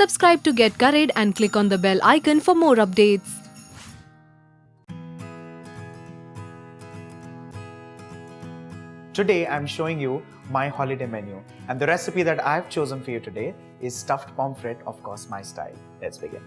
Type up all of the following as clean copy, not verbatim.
Subscribe to get Curried and click on the bell icon for more updates. Today I'm showing you my holiday menu, and the recipe that I've chosen for you today is stuffed pomfret, of course my style. Let's begin.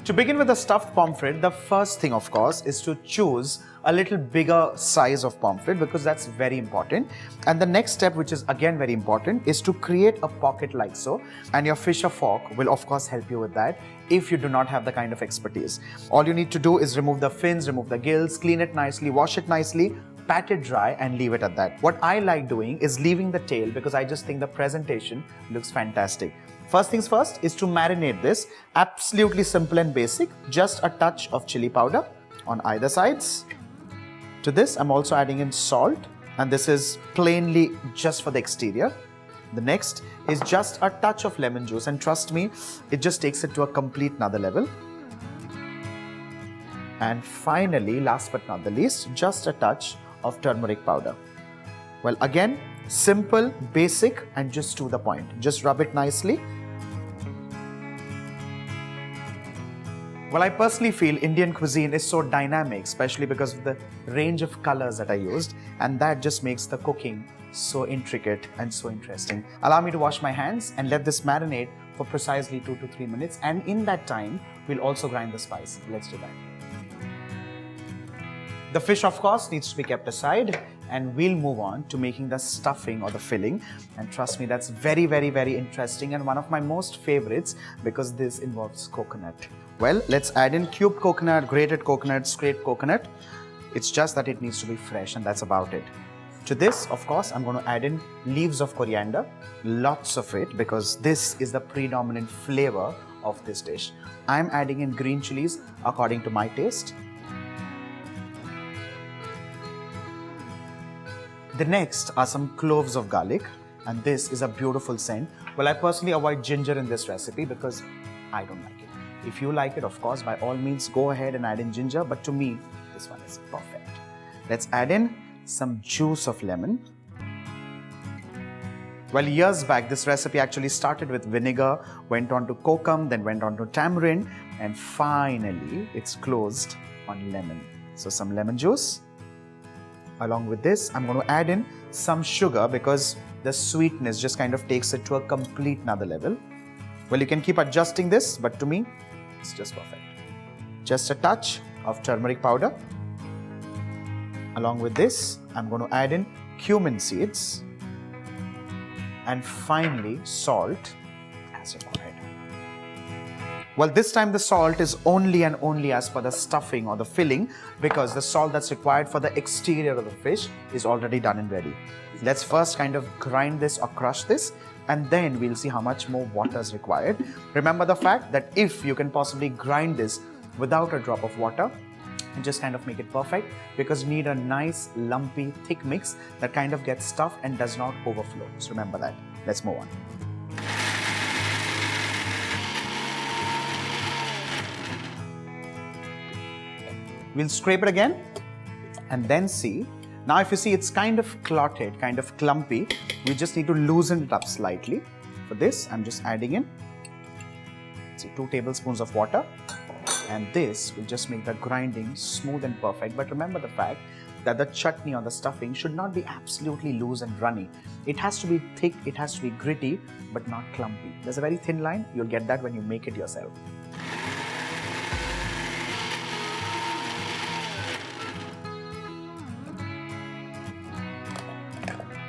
To begin with the stuffed pomfret, the first thing of course is to choose a little bigger size of pomfret because that's very important. And the next step, which is again very important, is to create a pocket like so, and your fisher fork will of course help you with that if you do not have the kind of expertise. All you need to do is remove the fins, remove the gills, clean it nicely, wash it nicely, pat it dry and leave it at that. What I like doing is leaving the tail because I just think the presentation looks fantastic. First things first is to marinate this. Absolutely simple and basic. Just a touch of chili powder on either sides. To this, I'm also adding in salt, and this is plainly just for the exterior. The next is just a touch of lemon juice, and trust me, it just takes it to a complete another level. And finally, last but not the least, just a touch of turmeric powder. Well, again, simple, basic, and just to the point. Just rub it nicely. Well, I personally feel Indian cuisine is so dynamic, especially because of the range of colors that I used, and that just makes the cooking so intricate and so interesting. Allow me to wash my hands and let this marinate for precisely 2 to 3 minutes, and in that time, we'll also grind the spice. Let's do that. The fish, of course, needs to be kept aside, and we'll move on to making the stuffing or the filling. And trust me, that's very, very, very interesting and one of my most favorites because this involves coconut. Well, let's add in cubed coconut, grated coconut, scraped coconut. It's just that it needs to be fresh, and that's about it. To this, of course, I'm going to add in leaves of coriander, lots of it, because this is the predominant flavor of this dish. I'm adding in green chilies according to my taste. The next are some cloves of garlic, and this is a beautiful scent. Well, I personally avoid ginger in this recipe because I don't like it. If you like it, of course, by all means, go ahead and add in ginger, but to me, this one is perfect. Let's add in some juice of lemon. Well, years back, this recipe actually started with vinegar, went on to kokum, then went on to tamarind, and finally, it's closed on lemon. So some lemon juice. Along with this, I'm going to add in some sugar because the sweetness just kind of takes it to a complete another level. Well, you can keep adjusting this, but to me, it's just perfect. Just a touch of turmeric powder. Along with this, I'm going to add in cumin seeds. And finally, salt as required. Well, this time the salt is only and only as per the stuffing or the filling because the salt that's required for the exterior of the fish is already done and ready. Let's first kind of grind this or crush this, and then we'll see how much more water is required. Remember the fact that if you can possibly grind this without a drop of water, and just kind of make it perfect because you need a nice lumpy thick mix that kind of gets stuffed and does not overflow. So remember that. Let's move on. We'll scrape it again and then see. Now if you see it's kind of clotted, kind of clumpy, we just need to loosen it up slightly. For this, I'm just adding in 2 tablespoons of water, and this will just make the grinding smooth and perfect. But remember the fact that the chutney or the stuffing should not be absolutely loose and runny. It has to be thick, it has to be gritty, but not clumpy. There's a very thin line. You'll get that when you make it yourself.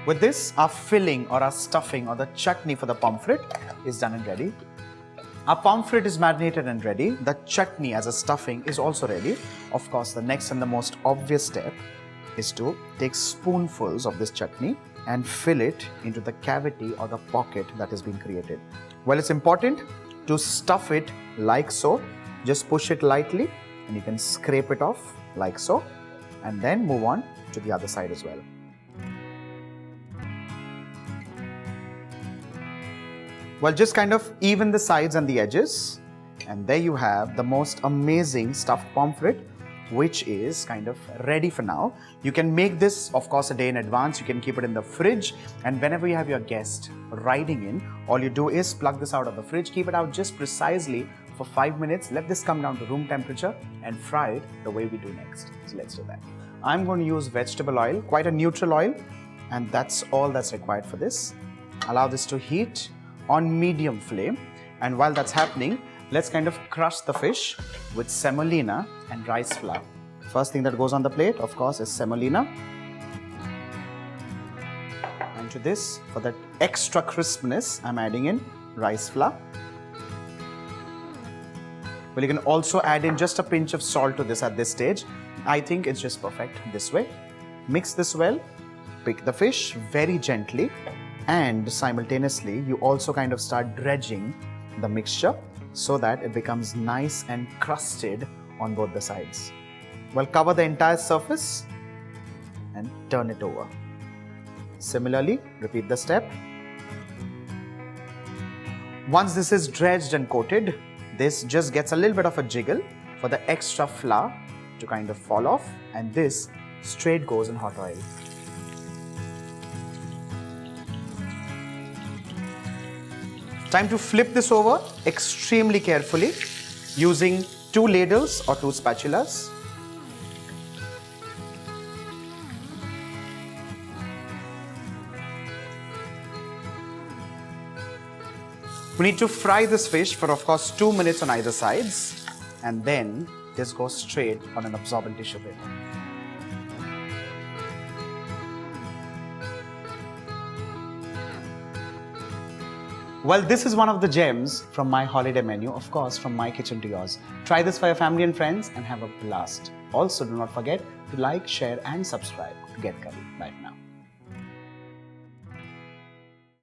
With this, our filling or our stuffing or the chutney for the pomfret is done and ready. Our pomfret is marinated and ready. The chutney as a stuffing is also ready. Of course, the next and the most obvious step is to take spoonfuls of this chutney and fill it into the cavity or the pocket that has been created. Well, it's important to stuff it like so. Just push it lightly and you can scrape it off like so, and then move on to the other side as well. Well, just kind of even the sides and the edges, and there you have the most amazing stuffed pomfret. which is kind of ready for now. You can make this, of course, a day in advance. You can keep it in the fridge, and whenever you have your guest riding in, all you do is plug this out of the fridge, keep it out just precisely for 5 minutes, let this come down to room temperature, and fry it the way we do next. So let's do that. I'm going to use vegetable oil, quite a neutral oil, and that's all that's required for this. Allow this to heat on medium flame, and while that's happening, let's kind of crush the fish with semolina and rice flour. First thing that goes on the plate, of course, is semolina. And to this, for that extra crispness, I'm adding in rice flour. Well, you can also add in just a pinch of salt to this at this stage. I think it's just perfect this way. Mix this well, pick the fish very gently, and simultaneously, you also kind of start dredging the mixture so that it becomes nice and crusted on both the sides. Well, cover the entire surface and turn it over. Similarly, repeat the step. Once this is dredged and coated, this just gets a little bit of a jiggle for the extra flour to kind of fall off, and this straight goes in hot oil. Time to flip this over extremely carefully using 2 ladles or 2 spatulas. We need to fry this fish for, of course, 2 minutes on either sides, and then this goes straight on an absorbent tissue paper. Well, this is one of the gems from my holiday menu, of course, from my kitchen to yours. Try this for your family and friends and have a blast. Also, do not forget to like, share and subscribe to Get Curried. Bye for now.